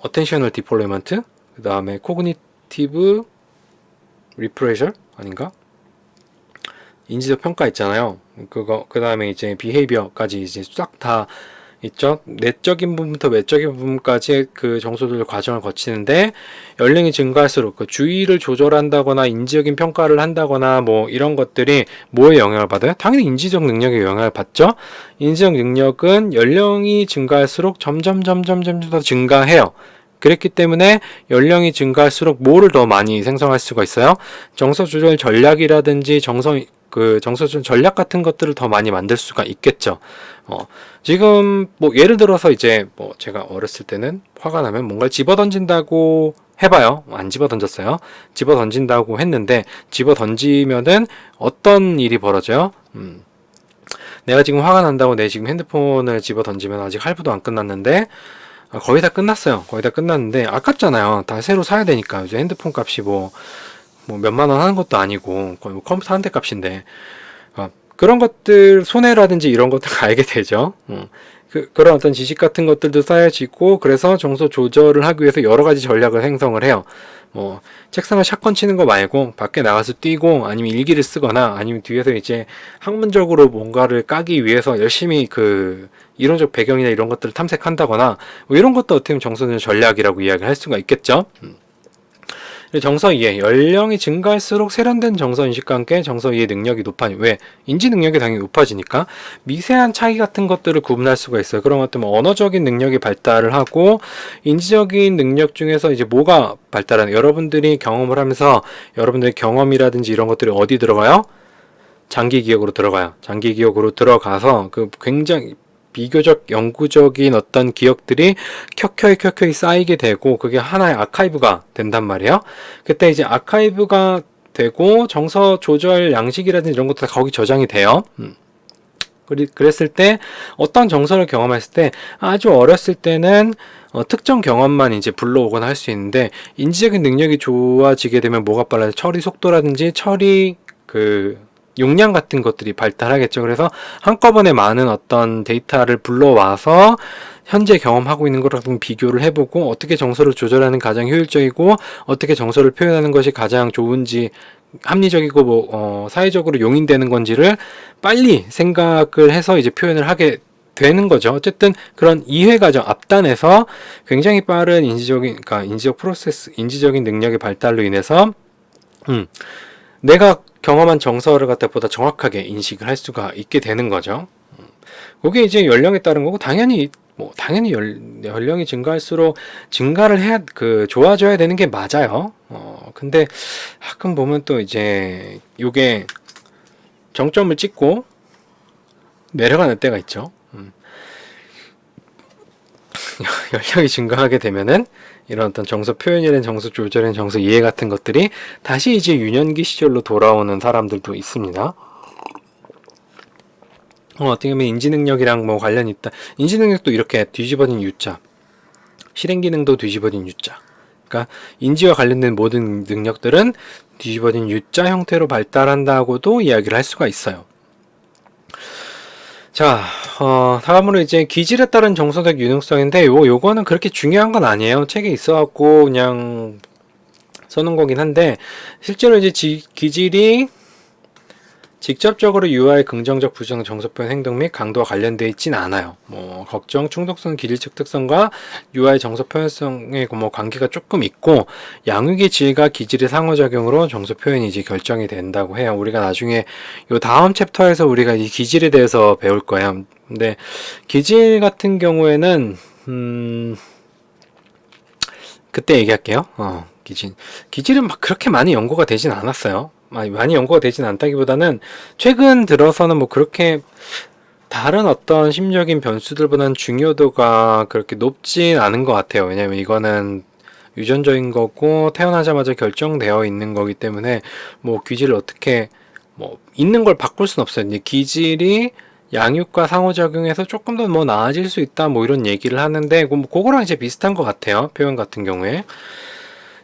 attentional deployment, 그 다음에 cognitive repressure 아닌가? 인지적 평가 있잖아요. 그 다음에 이제 behavior까지 이제 싹 다 있죠. 내적인 부분부터 외적인 부분까지 그 정서 조절 과정을 거치는데, 연령이 증가할수록 그 주의를 조절한다거나 인지적인 평가를 한다거나 뭐 이런 것들이 뭐에 영향을 받아요? 당연히 인지적 능력에 영향을 받죠. 인지적 능력은 연령이 증가할수록 점점 더 증가해요. 그랬기 때문에 연령이 증가할수록 뭐를 더 많이 생성할 수가 있어요? 정서 조절 전략이라든지 정서 조절 전략 같은 것들을 더 많이 만들 수가 있겠죠. 지금 뭐 예를 들어서 이제 뭐 제가 어렸을 때는 화가 나면 뭔가를 집어 던진다고 해봐요. 안 집어 던졌어요. 집어 던진다고 했는데, 집어 던지면은 어떤 일이 벌어져요? 내가 지금 화가 난다고 내 지금 핸드폰을 집어 던지면 아직 할부도 안 끝났는데, 거의 다 끝났어요. 거의 다 끝났는데 아깝잖아요. 다 새로 사야 되니까. 이제 핸드폰 값이 뭐 몇만 원 하는 것도 아니고 거의 뭐 컴퓨터 한 대 값인데 그런 것들 손해라든지 이런 것들 알게 되죠. 그런 어떤 지식 같은 것들도 쌓여지고 그래서 정서 조절을 하기 위해서 여러 가지 전략을 생성을 해요. 뭐 책상을 샷건 치는 거 말고 밖에 나가서 뛰고 아니면 일기를 쓰거나 아니면 뒤에서 이제 학문적으로 뭔가를 까기 위해서 열심히 그 이론적 배경이나 이런 것들을 탐색한다거나 뭐 이런 것도 어떻게 보면 정서 전략이라고 이야기를 할 수가 있겠죠. 정서 이해, 연령이 증가할수록 세련된 정서 인식과 함께 정서 이해 능력이 높아지. 왜? 인지 능력이 당연히 높아지니까 미세한 차이 같은 것들을 구분할 수가 있어요. 그런 것들 뭐 언어적인 능력이 발달을 하고 인지적인 능력 중에서 이제 뭐가 발달하는? 여러분들이 경험을 하면서 여러분들의 경험이라든지 이런 것들이 어디 들어가요? 장기 기억으로 들어가요. 장기 기억으로 들어가서 그 굉장히 비교적 영구적인 어떤 기억들이 켜켜이 쌓이게 되고 그게 하나의 아카이브가 된단 말이에요. 그때 이제 아카이브가 되고 정서 조절 양식이라든지 이런 것도 다 거기 저장이 돼요. 그랬을 때 어떤 정서를 경험했을 때 아주 어렸을 때는 특정 경험만 이제 불러오거나 할 수 있는데 인지적인 능력이 좋아지게 되면 뭐가 빨라요? 처리 속도라든지 처리 용량 같은 것들이 발달하겠죠. 그래서 한꺼번에 많은 어떤 데이터를 불러와서 현재 경험하고 있는 거랑 비교를 해보고 어떻게 정서를 조절하는 가장 효율적이고 어떻게 정서를 표현하는 것이 가장 좋은지 합리적이고 사회적으로 용인되는 건지를 빨리 생각을 해서 이제 표현을 하게 되는 거죠. 어쨌든 그런 이해 과정 앞단에서 굉장히 빠른 그러니까 인지적 프로세스, 인지적인 능력의 발달로 인해서 내가 경험한 정서를 갖다 보다 정확하게 인식을 할 수가 있게 되는 거죠. 그게 이제 연령에 따른 거고 당연히 연령이 증가할수록 증가를 해야 좋아져야 되는 게 맞아요. 근데 가끔 보면 또 이제 요게 정점을 찍고 내려가는 때가 있죠. 연령이 증가하게 되면은 이런 어떤 정서 표현이나 정서 조절이나 정서 이해 같은 것들이 다시 이제 유년기 시절로 돌아오는 사람들도 있습니다. 어떻게 보면 인지능력이랑 뭐 관련이 있다. 인지능력도 이렇게 뒤집어진 U자, 실행기능도 뒤집어진 U자. 그러니까 인지와 관련된 모든 능력들은 뒤집어진 U자 형태로 발달한다고도 이야기를 할 수가 있어요. 자, 다음으로 이제 기질에 따른 정서적 유능성인데 요거는 그렇게 중요한 건 아니에요. 책에 있어갖고 그냥 써놓은 거긴 한데 실제로 이제 기질이 직접적으로 유아의 긍정적, 부정적 정서표현 행동 및 강도와 관련되어 있진 않아요. 뭐 걱정, 충동성, 기질적 특성과 유아의 정서 표현성의 뭐 관계가 조금 있고 양육의 질과 기질의 상호작용으로 정서 표현이 이제 결정이 된다고 해요. 우리가 나중에 요 다음 챕터에서 우리가 이 기질에 대해서 배울 거예요. 근데 기질 같은 경우에는 그때 얘기할게요. 기질은 막 그렇게 많이 연구가 되진 않았어요. 많이 연구가 되진 않다기보다는 최근 들어서는 뭐 그렇게 다른 어떤 심리적인 변수들보다는 중요도가 그렇게 높진 않은 것 같아요. 왜냐면 이거는 유전적인 거고 태어나자마자 결정되어 있는 거기 때문에 뭐 기질을 어떻게 뭐 있는 걸 바꿀 순 없어요. 이제 기질이 양육과 상호작용해서 조금 더 뭐 나아질 수 있다 뭐 이런 얘기를 하는데 그거랑 이제 비슷한 것 같아요. 표현 같은 경우에.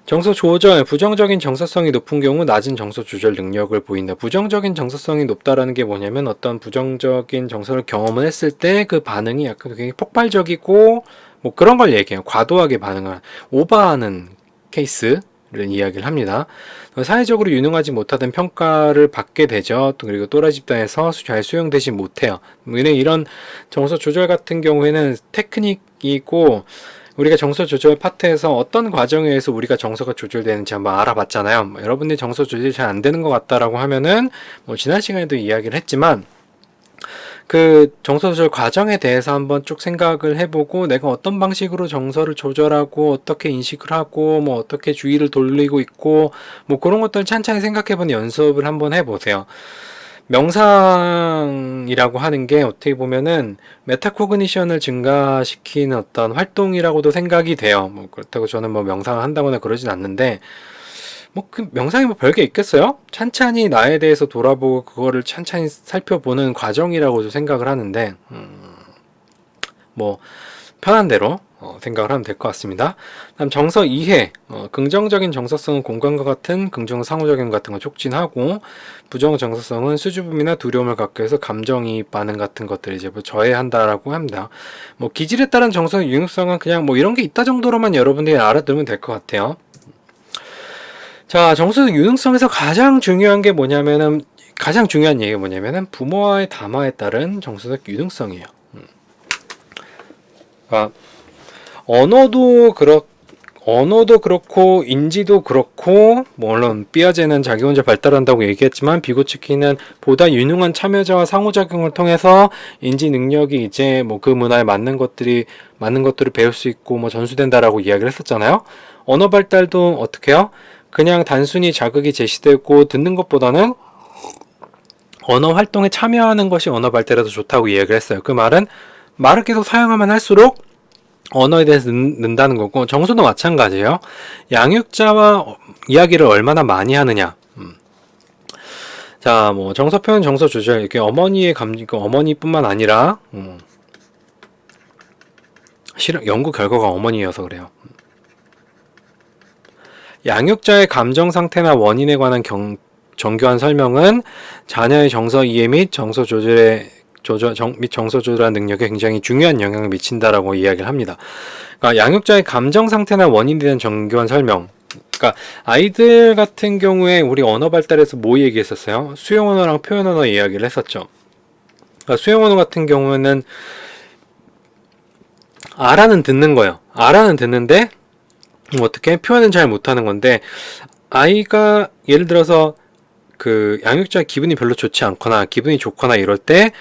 정서 조절, 부정적인 정서성이 높은 경우 낮은 정서 조절 능력을 보인다. 부정적인 정서성이 높다라는 게 뭐냐면 어떤 부정적인 정서를 경험을 했을 때 그 반응이 약간 굉장히 폭발적이고 뭐 그런 걸 얘기해요. 과도하게 반응을 오버하는 케이스를 이야기를 합니다. 사회적으로 유능하지 못하던 평가를 받게 되죠. 또 그리고 또래 집단에서 잘 수용되지 못해요. 이런 정서 조절 같은 경우에는 테크닉이고 우리가 정서 조절 파트에서 어떤 과정에 의해서 우리가 정서가 조절되는지 한번 알아봤잖아요. 여러분들이 정서 조절이 잘 안 되는 것 같다라고 하면은 뭐 지난 시간에도 이야기를 했지만 그 정서 조절 과정에 대해서 한번 쭉 생각을 해보고 내가 어떤 방식으로 정서를 조절하고 어떻게 인식을 하고 뭐 어떻게 주의를 돌리고 있고 뭐 그런 것들을 찬찬히 생각해보는 연습을 한번 해보세요. 명상이라고 하는 게 어떻게 보면은 메타코그니션을 증가시키는 어떤 활동이라고도 생각이 돼요. 뭐 그렇다고 저는 뭐 명상을 한다거나 그러진 않는데 뭐 그 명상이 뭐 별게 있겠어요? 찬찬히 나에 대해서 돌아보고 그거를 찬찬히 살펴보는 과정이라고도 생각을 하는데 뭐 편한 대로 생각을 하면 될 것 같습니다. 다음 정서 이해, 긍정적인 정서성은 공감과 같은 긍정 상호작용 같은 걸 촉진하고, 부정 정서성은 수줍음이나 두려움을 갖게 해서 감정이입 반응 같은 것들을 이제 뭐 저해한다라고 합니다. 뭐 기질에 따른 정서 유능성은 그냥 뭐 이런 게 있다 정도로만 여러분들이 알아두면 될 것 같아요. 자, 정서 유능성에서 가장 중요한 게 뭐냐면은, 가장 중요한 얘기가 뭐냐면은 부모와의 담화에 따른 정서적 유능성이에요. 그러니까 언어도 그렇고 인지도 그렇고, 물론 피아제는 자기 혼자 발달한다고 얘기했지만 비고츠키는 보다 유능한 참여자와 상호작용을 통해서 인지 능력이 이제 뭐 그 문화에 맞는 것들을 배울 수 있고 뭐 전수된다라고 이야기를 했었잖아요. 언어 발달도 어떻게 해요? 그냥 단순히 자극이 제시되고 듣는 것보다는 언어 활동에 참여하는 것이 언어 발달에 더 좋다고 이야기를 했어요. 그 말은 말을 계속 사용하면 할수록 언어에 대해서 는다는 거고, 정서도 마찬가지예요. 양육자와 이야기를 얼마나 많이 하느냐. 자, 뭐 정서 표현, 정서 조절, 이렇게 어머니의 어머니뿐만 아니라 실험 연구 결과가 어머니여서 그래요. 양육자의 감정 상태나 원인에 관한 정교한 설명은 자녀의 정서 이해 및 정서 조절한 능력에 굉장히 중요한 영향을 미친다라고 이야기를 합니다. 그러니까 양육자의 감정 상태나 원인에 대한 정교한 설명. 그러니까 아이들 같은 경우에 우리 언어 발달에서 뭐 얘기했었어요? 수용 언어랑 표현 언어 이야기를 했었죠. 그러니까 수용 언어 같은 경우에는 알아는 듣는 거예요. 알아는 듣는데 어떻게 표현은 잘 못하는 건데, 아이가 예를 들어서 그 양육자 기분이 별로 좋지 않거나 기분이 좋거나 이럴 때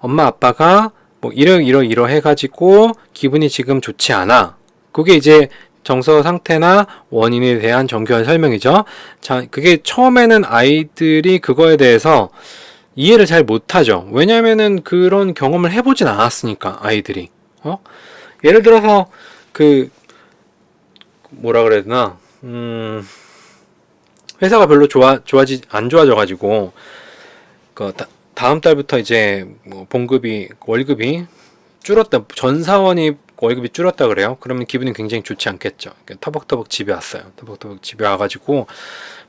엄마 아빠가 뭐 이러 해가지고 기분이 지금 좋지 않아. 그게 이제 정서 상태나 원인에 대한 정교한 설명이죠. 자, 그게 처음에는 아이들이 그거에 대해서 이해를 잘 못하죠. 왜냐면은 그런 경험을 해보진 않았으니까, 아이들이. 예를 들어서 그 뭐라 그래야 되나, 회사가 별로 안 좋아져가지고, 다음 달부터 이제 뭐 월급이 줄었다, 전 사원이 월급이 줄었다 그래요. 그러면 기분이 굉장히 좋지 않겠죠. 터벅터벅 집에 왔어요. 터벅터벅 집에 와가지고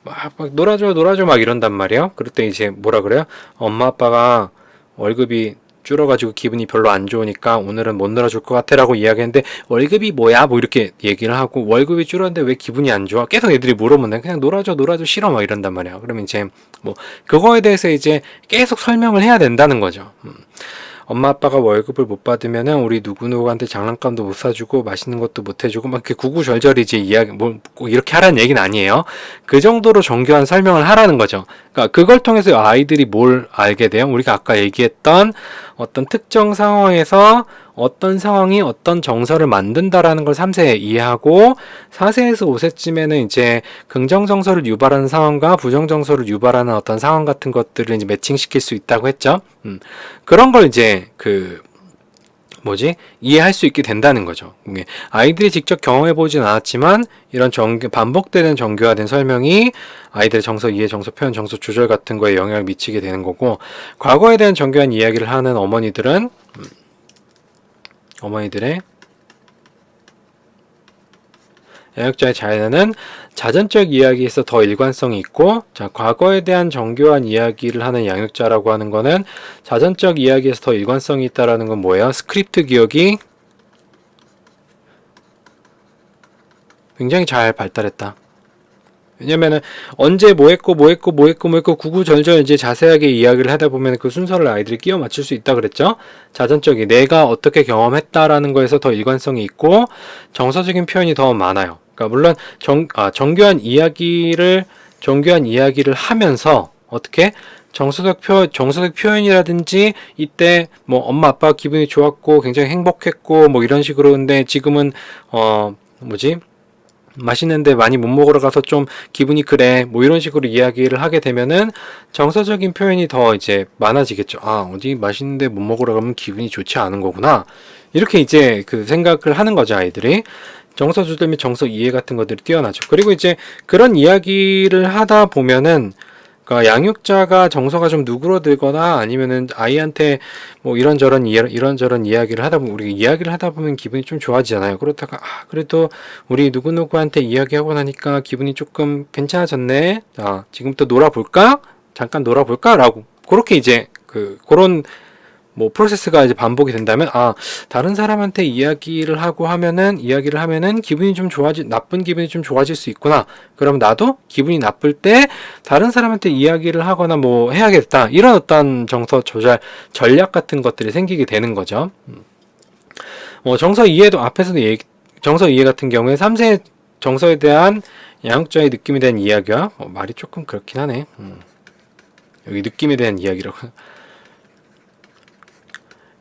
막 놀아줘 막 이런단 말이에요. 그럴 때 이제 뭐라 그래요? 엄마 아빠가 월급이 줄어가지고 기분이 별로 안 좋으니까 오늘은 못 놀아줄 것 같아 라고 이야기했는데, 월급이 뭐야? 뭐 이렇게 얘기를 하고, 월급이 줄었는데 왜 기분이 안 좋아? 계속 애들이 물어보면 그냥 놀아줘 싫어 막 이런단 말이야. 그러면 이제 뭐 그거에 대해서 이제 계속 설명을 해야 된다는 거죠. 엄마 아빠가 월급을 못 받으면은 우리 누구누구한테 장난감도 못 사주고 맛있는 것도 못 해주고 막 이렇게 구구절절히 이제 이야기 뭐 꼭 이렇게 하라는 얘기는 아니에요. 그 정도로 정교한 설명을 하라는 거죠. 그러니까 그걸 통해서 아이들이 뭘 알게 돼요? 우리가 아까 얘기했던 어떤 특정 상황에서 어떤 상황이 어떤 정서를 만든다라는 걸 3세에 이해하고, 4세에서 5세쯤에는 이제 긍정 정서를 유발하는 상황과 부정 정서를 유발하는 어떤 상황 같은 것들을 이제 매칭시킬 수 있다고 했죠. 그런 걸 이제 이해할 수 있게 된다는 거죠. 아이들이 직접 경험해보진 않았지만 이런 반복되는 정교화된 설명이 아이들의 정서 이해, 정서 표현, 정서 조절 같은 거에 영향을 미치게 되는 거고, 과거에 대한 정교한 이야기를 하는 어머니들의 양육자의 자녀는 자전적 이야기에서 더 일관성이 있고, 자, 과거에 대한 정교한 이야기를 하는 양육자라고 하는 거는 자전적 이야기에서 더 일관성이 있다라는 건 뭐예요? 스크립트 기억이 굉장히 잘 발달했다. 왜냐면은 언제 뭐 했고 구구절절 이제 자세하게 이야기를 하다 보면 그 순서를 아이들이 끼워 맞출 수 있다 그랬죠. 자전적이 내가 어떻게 경험했다라는 거에서 더 일관성이 있고 정서적인 표현이 더 많아요. 그러니까 물론 정교한 이야기를 하면서 어떻게 정서적 표현이라든지, 이때 뭐 엄마 아빠 기분이 좋았고 굉장히 행복했고 뭐 이런 식으로, 근데 지금은 맛있는데 많이 못 먹으러 가서 좀 기분이 그래 뭐 이런 식으로 이야기를 하게 되면은 정서적인 표현이 더 이제 많아지겠죠. 아, 어디 맛있는데 못 먹으러 가면 기분이 좋지 않은 거구나, 이렇게 이제 그 생각을 하는 거죠. 아이들이 정서 조절 및 정서 이해 같은 것들이 뛰어나죠. 그리고 이제 그런 이야기를 하다 보면은 그러니까 양육자가 정서가 좀 누그러들거나 아니면은 아이한테 뭐 이런저런 이야기를 하다 보면 우리가 이야기를 하다 보면 기분이 좀 좋아지잖아요. 그렇다가 그래도 우리 누구누구한테 이야기하고 나니까 기분이 조금 괜찮아졌네. 지금부터 놀아볼까? 잠깐 놀아볼까라고 그렇게 이제 그런 뭐 프로세스가 이제 반복이 된다면 다른 사람한테 이야기를 하면은 기분이 좀 나쁜 기분이 좀 좋아질 수 있구나. 그럼 나도 기분이 나쁠 때 다른 사람한테 이야기를 하거나 뭐 해야겠다. 이런 어떤 정서 조절 전략 같은 것들이 생기게 되는 거죠. 정서 이해도 앞에서도 정서 이해 같은 경우에 3세 정서에 대한 양육자의 느낌에 대한 이야기와 말이 조금 그렇긴 하네. 여기 느낌에 대한 이야기라고.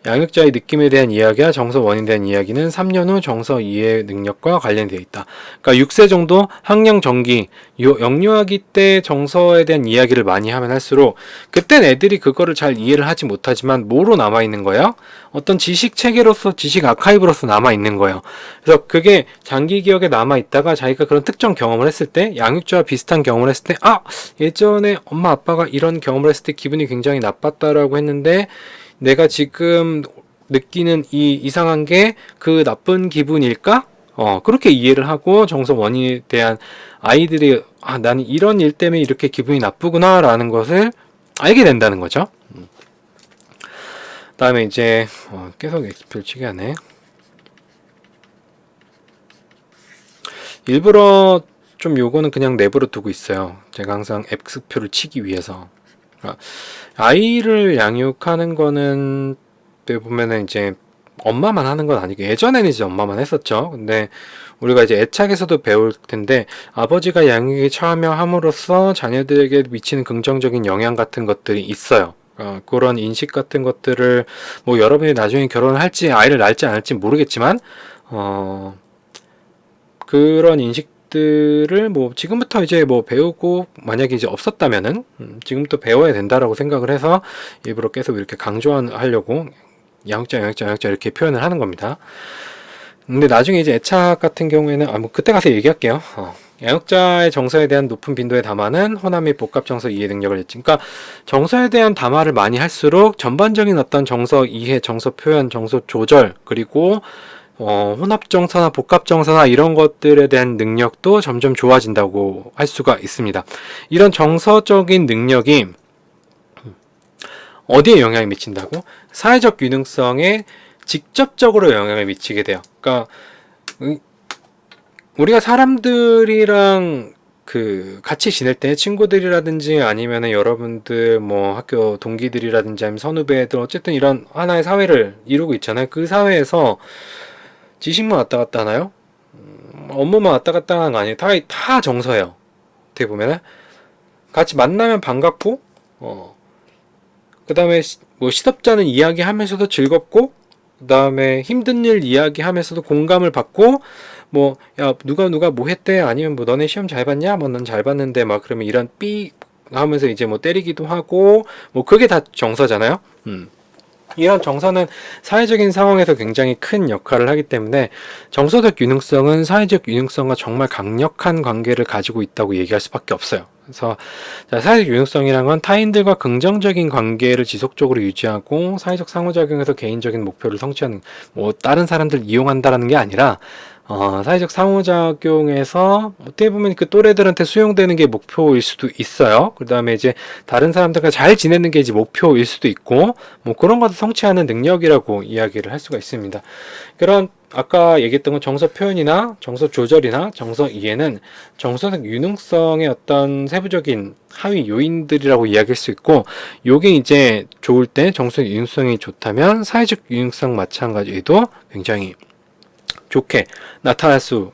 양육자의 느낌에 대한 이야기와 정서 원인에 대한 이야기는 3년 후 정서 이해 능력과 관련되어 있다. 그러니까 6세 정도 학령 정기, 영유아기 때 정서에 대한 이야기를 많이 하면 할수록 그땐 애들이 그거를 잘 이해를 하지 못하지만 뭐로 남아있는 거예요? 어떤 지식 체계로서 지식 아카이브로서 남아있는 거예요. 그래서 그게 장기 기억에 남아있다가 자기가 그런 특정 경험을 했을 때 양육자와 비슷한 경험을 했을 때 예전에 엄마 아빠가 이런 경험을 했을 때 기분이 굉장히 나빴다라고 했는데 내가 지금 느끼는 이 이상한 게 그 나쁜 기분일까? 그렇게 이해를 하고 정서 원인에 대한 아이들이 나는 이런 일 때문에 이렇게 기분이 나쁘구나 라는 것을 알게 된다는 거죠. 다음에 이제 계속 엑스표를 치게 하네. 일부러 좀 요거는 그냥 내버려 두고 있어요. 제가 항상 X표를 치기 위해서. 아이를 양육하는 거는 보면은 이제 엄마만 하는 건 아니고 예전에는 이제 엄마만 했었죠. 근데 우리가 이제 애착에서도 배울 텐데 아버지가 양육에 참여함으로써 자녀들에게 미치는 긍정적인 영향 같은 것들이 있어요. 그런 인식 같은 것들을 뭐 여러분이 나중에 결혼을 할지 아이를 낳을지 안 할지 모르겠지만 그런 인식들을 뭐 지금부터 이제 뭐 배우고 만약에 이제 없었다면은 지금부터 배워야 된다라고 생각을 해서 일부러 계속 이렇게 강조하려고 양육자 이렇게 표현을 하는 겁니다. 근데 나중에 이제 애착 같은 경우에는 뭐 그때 가서 얘기할게요. 양육자의 정서에 대한 높은 빈도의 담화는 호남 및 복합 정서 이해 능력을 그러니까 정서에 대한 담화를 많이 할수록 전반적인 어떤 정서 이해, 정서 표현, 정서 조절 그리고 혼합정서나 복합정서나 이런 것들에 대한 능력도 점점 좋아진다고 할 수가 있습니다. 이런 정서적인 능력이 어디에 영향을 미친다고? 사회적 균형성에 직접적으로 영향을 미치게 돼요. 그러니까 우리가 사람들이랑 같이 지낼 때 친구들이라든지 아니면은 여러분들 뭐 학교 동기들이라든지 아니면 선후배들 어쨌든 이런 하나의 사회를 이루고 있잖아요. 그 사회에서 지식만 왔다 갔다 하나요? 업무만 왔다 갔다 하는 거 아니에요. 다 정서예요. 어떻게 보면은 같이 만나면 반갑고 그 다음에 뭐 시덥잖은 이야기하면서도 즐겁고 그 다음에 힘든 일 이야기하면서도 공감을 받고 뭐 야 누가 뭐 했대 아니면 뭐 너네 시험 잘 봤냐 뭐 난 잘 봤는데 막 그러면 이런 삐 하면서 이제 뭐 때리기도 하고 뭐 그게 다 정서잖아요. 이런 정서는 사회적인 상황에서 굉장히 큰 역할을 하기 때문에 정서적 균형성은 사회적 균형성과 정말 강력한 관계를 가지고 있다고 얘기할 수밖에 없어요. 그래서 사회적 균형성이란 건 타인들과 긍정적인 관계를 지속적으로 유지하고 사회적 상호작용에서 개인적인 목표를 성취하는 뭐 다른 사람들 이용한다라는 게 아니라 사회적 상호작용에서 어떻게 보면 그 또래들한테 수용되는 게 목표일 수도 있어요. 그 다음에 이제 다른 사람들과 잘 지내는 게 이제 목표일 수도 있고 뭐 그런 것을 성취하는 능력이라고 이야기를 할 수가 있습니다. 그런 아까 얘기했던 건 정서 표현이나 정서 조절이나 정서 이해는 정서적 유능성의 어떤 세부적인 하위 요인들이라고 이야기할 수 있고 요게 이제 좋을 때 정서적 유능성이 좋다면 사회적 유능성 마찬가지도 굉장히 좋게 나타날 수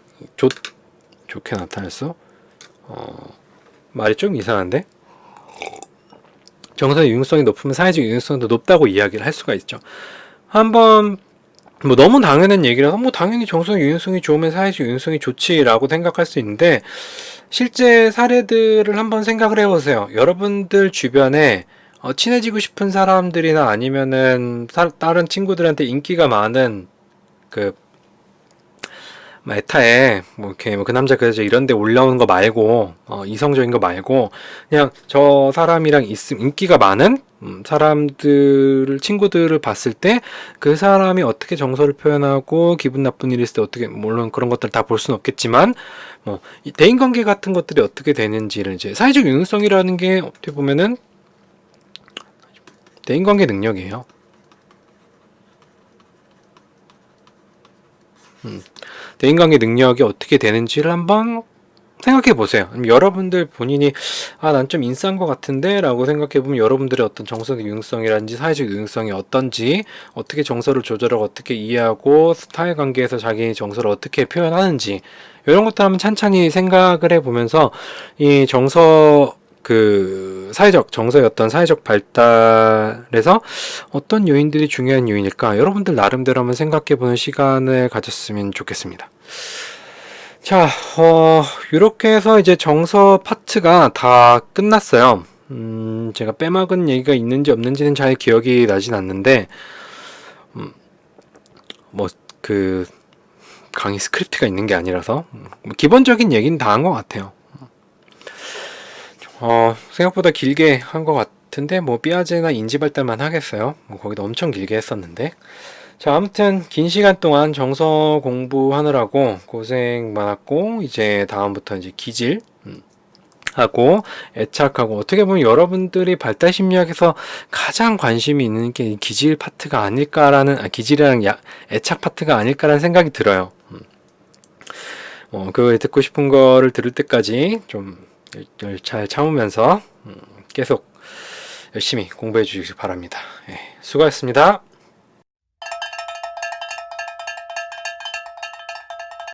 말이 좀 이상한데 정서적 유능성이 높으면 사회적 유능성도 높다고 이야기를 할 수가 있죠. 한번 뭐 너무 당연한 얘기라서 뭐 당연히 정서적 유능성이 좋으면 사회적 유능성이 좋지라고 생각할 수 있는데 실제 사례들을 한번 생각을 해보세요. 여러분들 주변에 친해지고 싶은 사람들이나 아니면은 다른 친구들한테 인기가 많은 에타에 뭐 이렇게 뭐 그 남자 그 여자 이런 데 올라오는 거 말고 이성적인 거 말고 그냥 저 사람이랑 있음 인기가 많은 사람들을 친구들을 봤을 때 그 사람이 어떻게 정서를 표현하고 기분 나쁜 일이 있을 때 어떻게 물론 그런 것들 다 볼 수는 없겠지만 뭐 이 대인 관계 같은 것들이 어떻게 되는지를 이제 사회적 유능성이라는 게 어떻게 보면은 대인 관계 능력이에요. 대인관계 능력이 어떻게 되는지를 한번 생각해 보세요. 여러분들 본인이 난 좀 인싸인 것 같은데 라고 생각해 보면 여러분들의 어떤 정서적 유능성이라든지 사회적 유능성이 어떤지 어떻게 정서를 조절하고 어떻게 이해하고 사회관계에서 자기 정서를 어떻게 표현하는지 이런 것들 한번 찬찬히 생각을 해보면서 이 정서 사회적 정서의 어떤 사회적 발달에서 어떤 요인들이 중요한 요인일까 여러분들 나름대로 한번 생각해보는 시간을 가졌으면 좋겠습니다. 자, 이렇게 해서 이제 정서 파트가 다 끝났어요. 제가 빼먹은 얘기가 있는지 없는지는 잘 기억이 나진 않는데, 뭐, 강의 스크립트가 있는 게 아니라서, 기본적인 얘기는 다 한 것 같아요. 생각보다 길게 한 것 같은데, 뭐, 삐아제나 인지발달만 하겠어요. 뭐, 거기도 엄청 길게 했었는데. 자, 아무튼 긴 시간 동안 정서 공부하느라고 고생 많았고 이제 다음부터 이제 기질 하고 애착하고 어떻게 보면 여러분들이 발달 심리학에서 가장 관심이 있는 게 기질 파트가 아닐까라는 기질이랑 애착 파트가 아닐까라는 생각이 들어요. 그 듣고 싶은 거를 들을 때까지 좀 잘 참으면서 계속 열심히 공부해 주시기 바랍니다. 예, 수고하셨습니다.